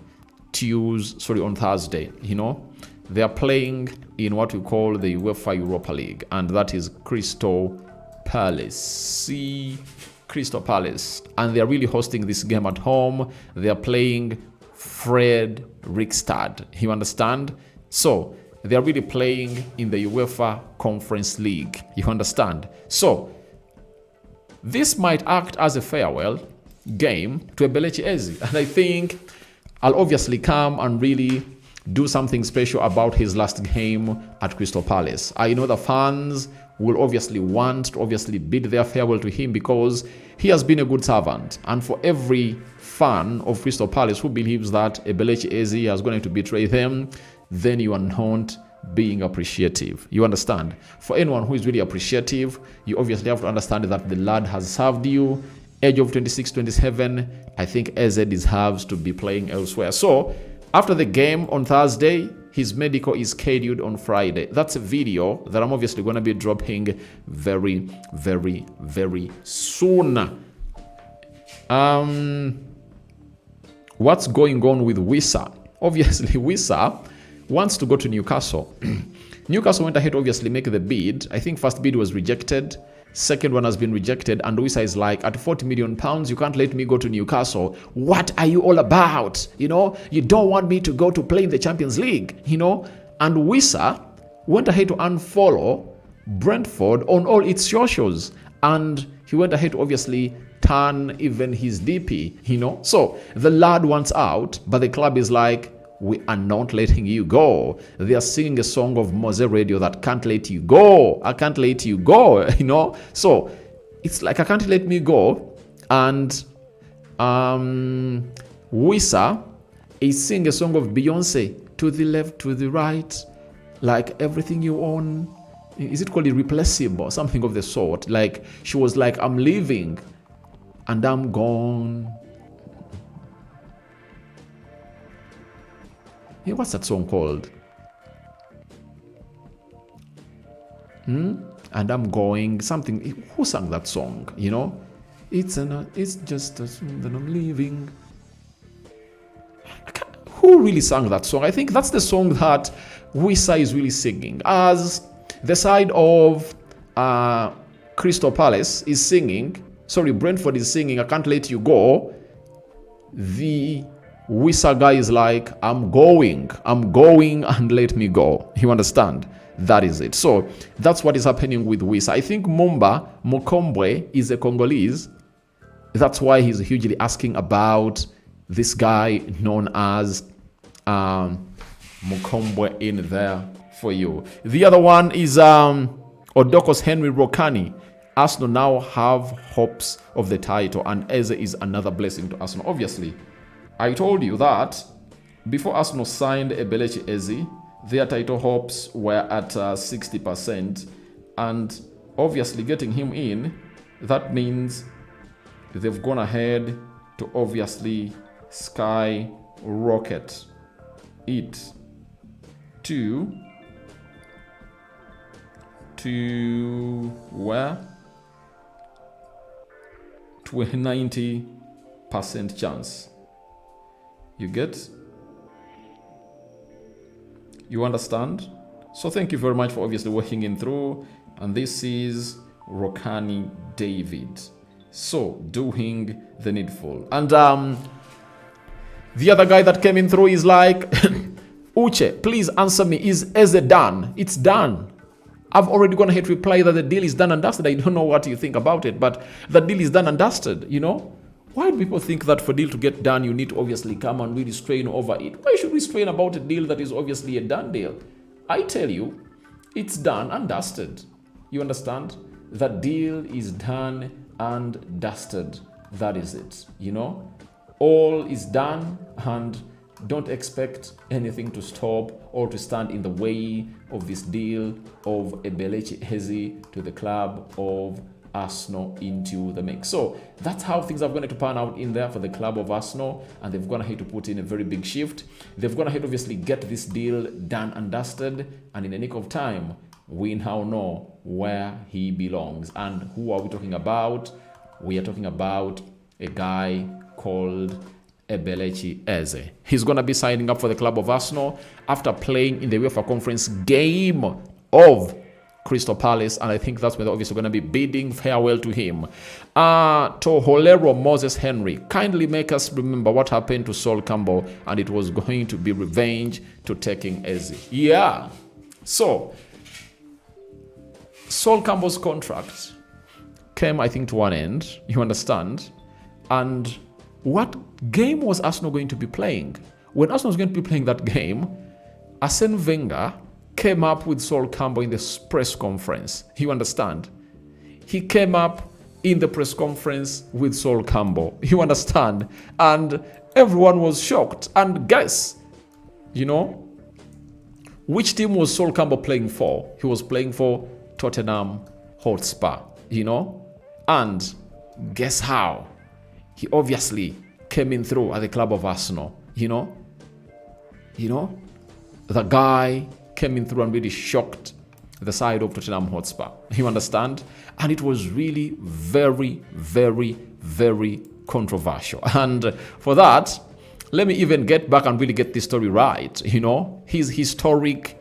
Thursday. You know, they are playing in what we call the UEFA Europa League, and that is Crystal Palace. Crystal Palace, and they are really hosting this game at home. They are playing Fred Rikstad. You understand? So they are really playing in the UEFA Conference League. You understand? So this might act as a farewell game to Eberechi Eze, and I think I'll obviously come and really do something special about his last game at Crystal Palace. I know the fans will obviously want to bid their farewell to him because he has been a good servant. And for every fan of Crystal Palace who believes that Eberechi Eze is going to betray them, then you are not being appreciative. You understand? For anyone who is really appreciative, you obviously have to understand that the lad has served you. Age of 26, 27, I think Eze deserves to be playing elsewhere. So after the game on Thursday, his medical is scheduled on Friday. That's a video that I'm obviously going to be dropping very, very, very soon. What's going on with Wissa? Obviously, Wissa wants to go to Newcastle. Newcastle went ahead to obviously make the bid. I think first bid was rejected. Second one has been rejected, and Wissa is like, at 40 million pounds, you can't let me go to Newcastle. What are you all about? You know, you don't want me to go to play in the Champions League, you know? And Wissa went ahead to unfollow Brentford on all its socials, and he went ahead to obviously turn even his DP, you know? So the lad wants out, but the club is like, we are not letting you go. They are singing a song of Mose Radio that can't let you go. I can't let you go, you know? So it's like, I can't let me go. And Wissa is singing a song of Beyonce, to the left, to the right, like everything you own. Is it called irreplaceable? Something of the sort. Like, she was like, I'm leaving and I'm gone. Hey, what's that song called? And I'm going something. Who sang that song? You know, it's just a song that I'm leaving. Who really sang that song? I think that's the song that Wissa is really singing. As the side of Crystal Palace is singing, sorry, Brentford is singing, I can't let you go. The Wissa guy is like, I'm going and let me go. You understand? That is it. So that's what is happening with Wissa. I think Mumba Mokombwe is a Congolese. That's why he's hugely asking about this guy known as Mokombwe in there for you. The other one is Odokos Henry Rokani. Arsenal now have hopes of the title, and Eze is another blessing to Arsenal. Obviously, I told you that before Arsenal signed Eberechi Eze, their title hopes were at 60%. And obviously getting him in, that means they've gone ahead to obviously skyrocket it to where? To a 90% chance. You get? You understand? So thank you very much for obviously working in through. And this is Rokani David. So doing the needful. And the other guy that came in through is like, Uche, please answer me. Is Eze done? It's done. I've already gone ahead to reply that the deal is done and dusted. I don't know what you think about it, but the deal is done and dusted, you know? Why do people think that for a deal to get done, you need to obviously come and really strain over it? Why should we strain about a deal that is obviously a done deal? I tell you, it's done and dusted. You understand? The deal is done and dusted. That is it, you know? All is done, and don't expect anything to stop or to stand in the way of this deal of Eberechi Eze to the club of Arsenal into the mix. So that's how things are going to pan out in there for the club of Arsenal, and they've gone ahead to put in a very big shift. They've gone ahead, obviously, get this deal done and dusted, and in the nick of time, we now know where he belongs. And who are we talking about? We are talking about a guy called Eberechi Eze. He's going to be signing up for the club of Arsenal after playing in the UEFA Conference game of Crystal Palace, and I think that's where they're obviously going to be bidding farewell to him. Toholero Moses Henry, kindly make us remember what happened to Sol Campbell, and it was going to be revenge to taking Eze. Yeah. So, Sol Campbell's contract came, I think, to an end, you understand? And what game was Arsenal going to be playing? When Arsenal was going to be playing that game, Arsene Wenger came up with Sol Campbell in the press conference. You understand? He came up in the press conference with Sol Campbell. You understand? And everyone was shocked. And guess, which team was Sol Campbell playing for? He was playing for Tottenham Hotspur, And guess how? He obviously came in through at the club of Arsenal, The guy came in through and really shocked the side of Tottenham Hotspur. You understand? And it was really very, very, very controversial. And for that, let me even get back and really get this story right. His historic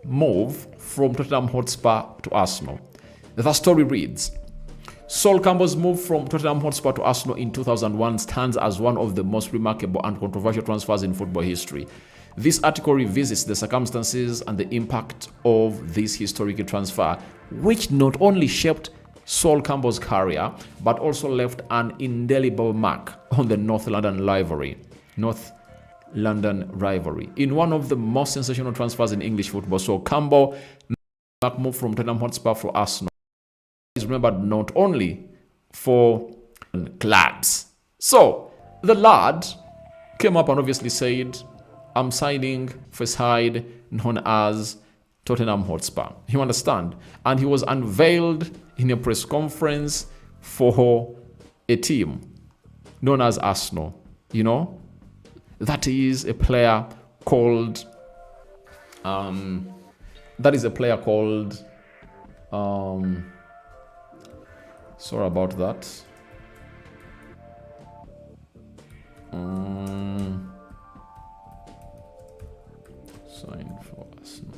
move from Tottenham Hotspur to Arsenal. The story reads, Sol Campbell's move from Tottenham Hotspur to Arsenal in 2001 stands as one of the most remarkable and controversial transfers in football history. This article revisits the circumstances and the impact of this historic transfer, which not only shaped Sol Campbell's career, but also left an indelible mark on the North London rivalry. In one of the most sensational transfers in English football, Sol Campbell moved from Tottenham Hotspur for Arsenal. He is remembered not only for clubs. So, the lad came up and obviously said, I'm signing for a side known as Tottenham Hotspur. You understand? And he was unveiled in a press conference for a team known as Arsenal. That is a player called sorry about that. Sign for Arsenal.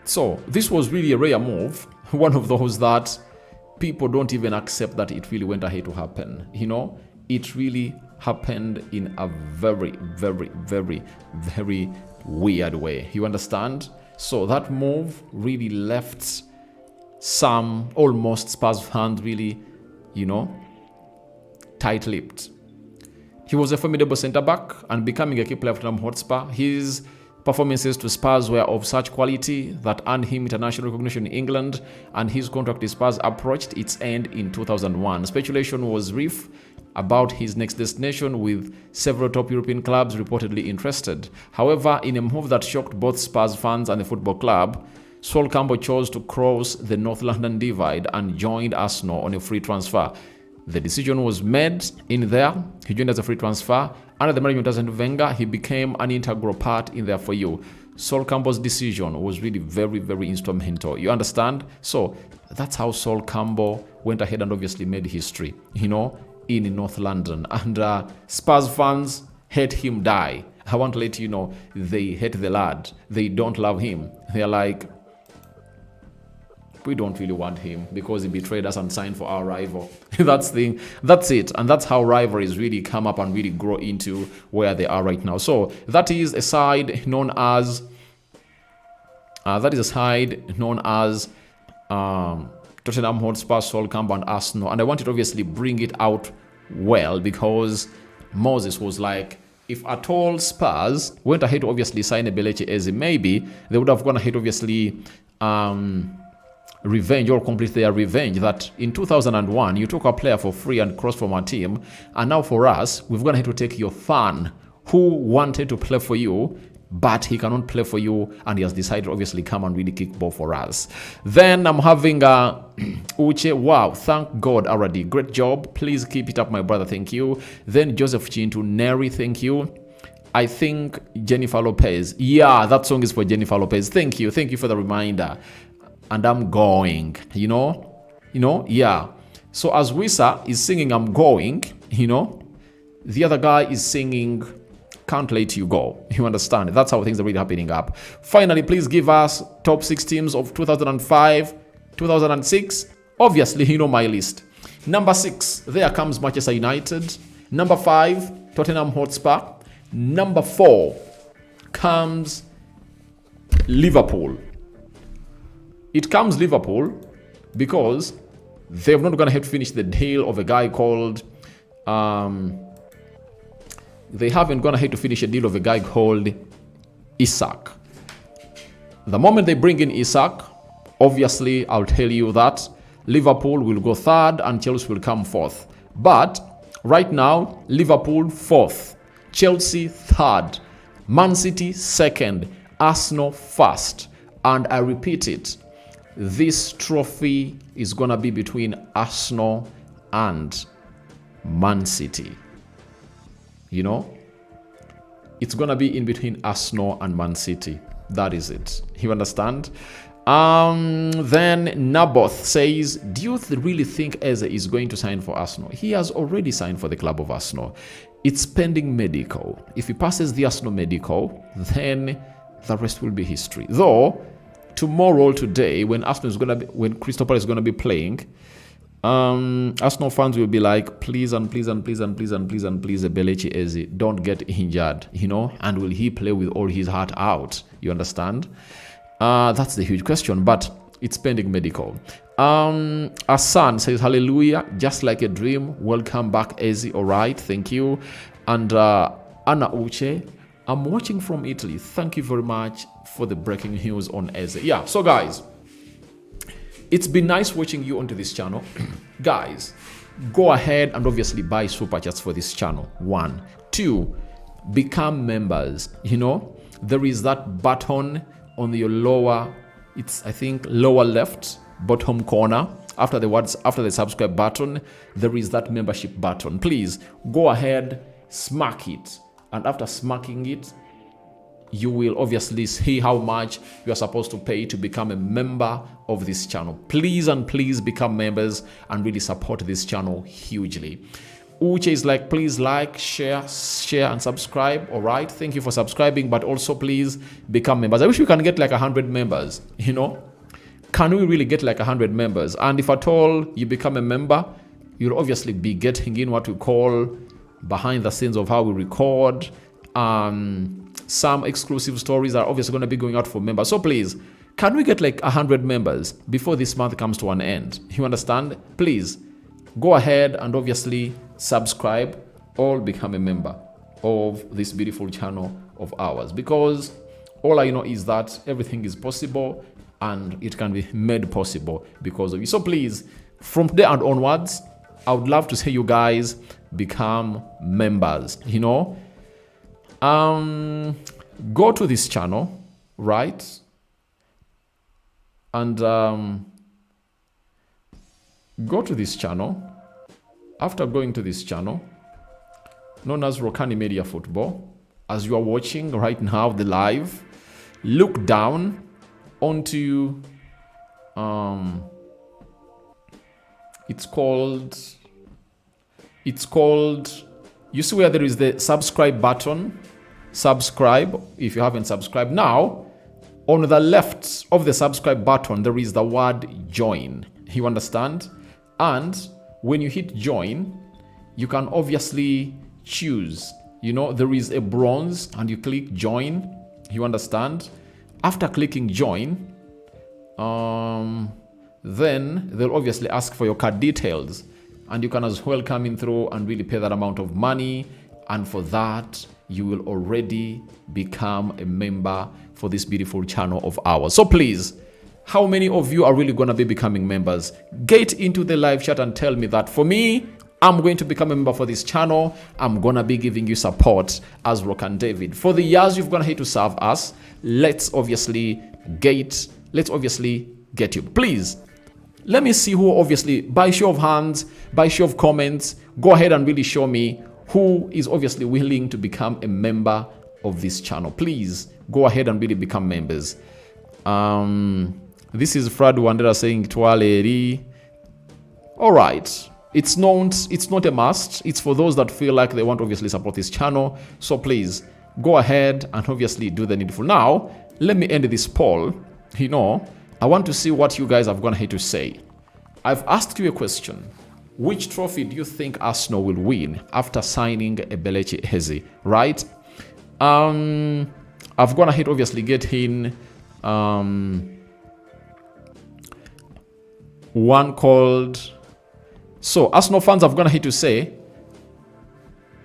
So this was really a rare move. One of those that people don't even accept that it really went ahead to happen. It really happened in a very, very, very, very weird way. You understand? So that move really left some almost Spurs fans really, tight-lipped. He was a formidable centre-back and becoming a key player for Tottenham Hotspur. His performances to Spurs were of such quality that earned him international recognition in England, and his contract with Spurs approached its end in 2001. Speculation was rife about his next destination, with several top European clubs reportedly interested. However, in a move that shocked both Spurs fans and the football club, Sol Campbell chose to cross the North London divide and joined Arsenal on a free transfer. The decision was made in there. He joined as a free transfer. Under the management of Arsene Wenger, he became an integral part in there for you. Sol Campbell's decision was really very, very instrumental. You understand? So that's how Sol Campbell went ahead and obviously made history, in North London. And Spurs fans hate him die. I want to let you know, they hate the lad. They don't love him. They're like, we don't really want him because he betrayed us and signed for our rival. That's it. And that's how rivalries really come up and really grow into where they are right now. So that is a side known as Tottenham Hotspur, Sol Campbell, and Arsenal. And I wanted to obviously bring it out well because Moses was like, if at all Spurs went ahead to obviously sign Eberechi Eze, maybe they would have gone ahead obviously revenge or complete their revenge that in 2001 you took a player for free and crossed from our team, and now for us we've gone ahead to take your fan who wanted to play for you but he cannot play for you, and he has decided obviously come and really kick ball for us. Then I'm having Uche. Wow, thank God, already. Great job. Please keep it up, my brother. Thank you. Then Joseph Chintu Neri, thank you. I think Jennifer Lopez. Yeah, that song is for Jennifer Lopez. Thank you. Thank you for the reminder. And I'm going, yeah. So as Wisa is singing I'm going, the other guy is singing Can't Let You Go. You understand? That's how things are really happening up. Finally, please give us top 6 teams of 2005, 2006. Obviously, you know my list. Number 6, there comes Manchester United. Number 5, Tottenham Hotspur. Number 4 comes Liverpool. It comes Liverpool because they're not going to have to finish the deal of a guy called they haven't gone ahead to finish a deal of a guy called Isak. The moment they bring in Isak, obviously I'll tell you that Liverpool will go 3rd and Chelsea will come 4th. But right now, Liverpool 4th, Chelsea 3rd, Man City 2nd, Arsenal 1st. And I repeat it, this trophy is going to be between Arsenal and Man City. It's going to be in between Arsenal and Man City. That is it. You understand? Then Naboth says, do you really think Eze is going to sign for Arsenal? He has already signed for the club of Arsenal. It's pending medical. If he passes the Arsenal medical, then the rest will be history. Though, tomorrow, today, when Crystal Palace is going to be playing, Arsenal fans will be like, please Eberechi Eze, don't get injured, and will he play with all his heart out? You understand? That's the huge question, but it's pending medical. Asan says, hallelujah, just like a dream. Welcome back, Eze. All right, thank you. And Anna Uche, I'm watching from Italy. Thank you very much for the breaking news on Eze. Yeah, so guys, it's been nice watching you onto this channel. Guys, go ahead and obviously buy super chats for this channel. 1. 2, become members. There is that button on your lower, I think lower left bottom corner. After the subscribe button, there is that membership button. Please go ahead, smack it. And after smacking it, you will obviously see how much you are supposed to pay to become a member of this channel. Please and please become members and really support this channel hugely. Uche is like, please like, share, and subscribe. All right, thank you for subscribing, but also please become members. I wish we can get like 100 members, Can we really get like 100 members? And if at all you become a member, you'll obviously be getting in what we call behind the scenes of how we record. Some exclusive stories are obviously going to be going out for members. So please, can we get like 100 members before this month comes to an end? You understand? Please go ahead and obviously subscribe or become a member of this beautiful channel of ours, because all I know is that everything is possible and it can be made possible because of you. So please, from today and onwards, I would love to see you guys become members. Go to this channel, right? And go to this channel. After going to this channel, known as Rokani Media Football, as you are watching right now the live, look down onto it's called you see where there is the subscribe button. Subscribe if you haven't subscribed. Now on the left of the subscribe button there is the word join. You understand? And when you hit join, you can obviously choose, there is a bronze and you click join. You understand? After clicking join, then they'll obviously ask for your card details, and you can as well come in through and really pay that amount of money, and for that you will already become a member for this beautiful channel of ours. So please, how many of you are really going to be becoming members? Get into the live chat and tell me that. For me, I'm going to become a member for this channel. I'm gonna be giving you support as Rokani David. For the years you've gone here to serve us, let's obviously get you. Please, let me see who, obviously, by show of hands, by show of comments, go ahead and really show me who is obviously willing to become a member of this channel. Please go ahead and really become members. This is Frad Wandera saying Twaleri. All right. It's not a must. It's for those that feel like they want to obviously support this channel. So please go ahead and obviously do the needful. Now, let me end this poll. You know, I want to see what you guys have gone here to say. I've asked you a question. Which trophy do you think Arsenal will win after signing Eberechi Eze? Right? I've gone ahead obviously getting one called. So Arsenal fans have gone ahead to say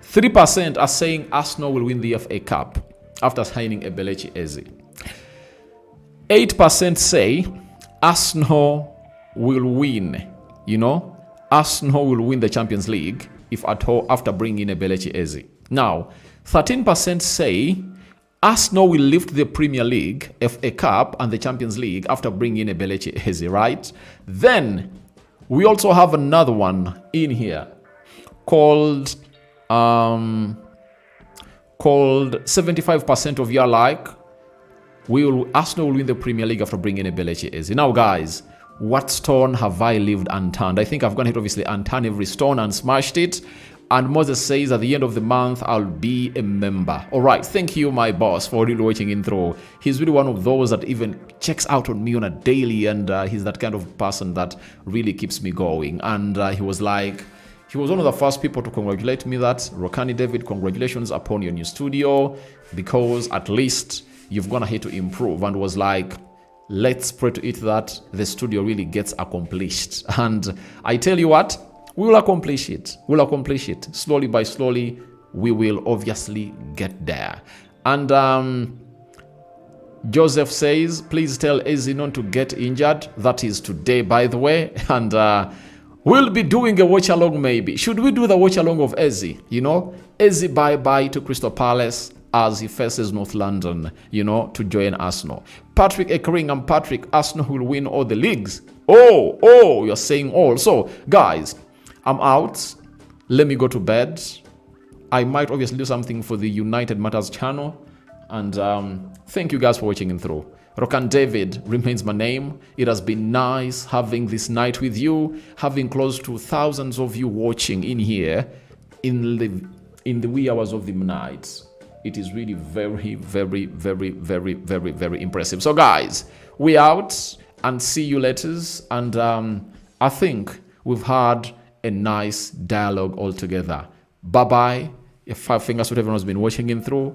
3% are saying Arsenal will win the FA Cup after signing Eberechi Eze. 8% say Arsenal will win. You know, Arsenal will win the Champions League if at all after bringing Eberechi Eze. Now, 13% say Arsenal will lift the Premier League, FA Cup, and the Champions League after bringing Eberechi Eze. Right? Then we also have another one in here called 75% of you are like, Arsenal will win the Premier League after bringing Eberechi Eze. Now, guys, what stone have I lived unturned? I think I've gone ahead obviously unturned every stone and smashed it. And Moses says at the end of the month, I'll be a member. All right. Thank you, my boss, for really watching in through. He's really one of those that even checks out on me on a daily. And he's that kind of person that really keeps me going. And he was one of the first people to congratulate me that, Rokani David, congratulations upon your new studio, because at least you've gone ahead to improve, and was like, let's pray to it that the studio really gets accomplished. And I tell you what, we will accomplish it. We'll accomplish it. Slowly by slowly, we will obviously get there. And Joseph says, please tell Eze not to get injured. That is today, by the way. And we'll be doing a watch-along maybe. Should we do the watch-along of Eze? You know, Eze bye-bye to Crystal Palace as he faces North London, you know, to join Arsenal. Patrick Ekering and Patrick, Arsenal will win all the leagues. Oh, you're saying all. So, guys, I'm out. Let me go to bed. I might obviously do something for the United Matters channel. And thank you guys for watching in through. Rokani David remains my name. It has been nice having this night with you, having close to thousands of you watching in here in the wee hours of the night. It is really very, very, very, very, very, very impressive. So guys, we out and see you later. And I think we've had a nice dialogue altogether. Bye-bye. 5 fingers to everyone who's been watching in through.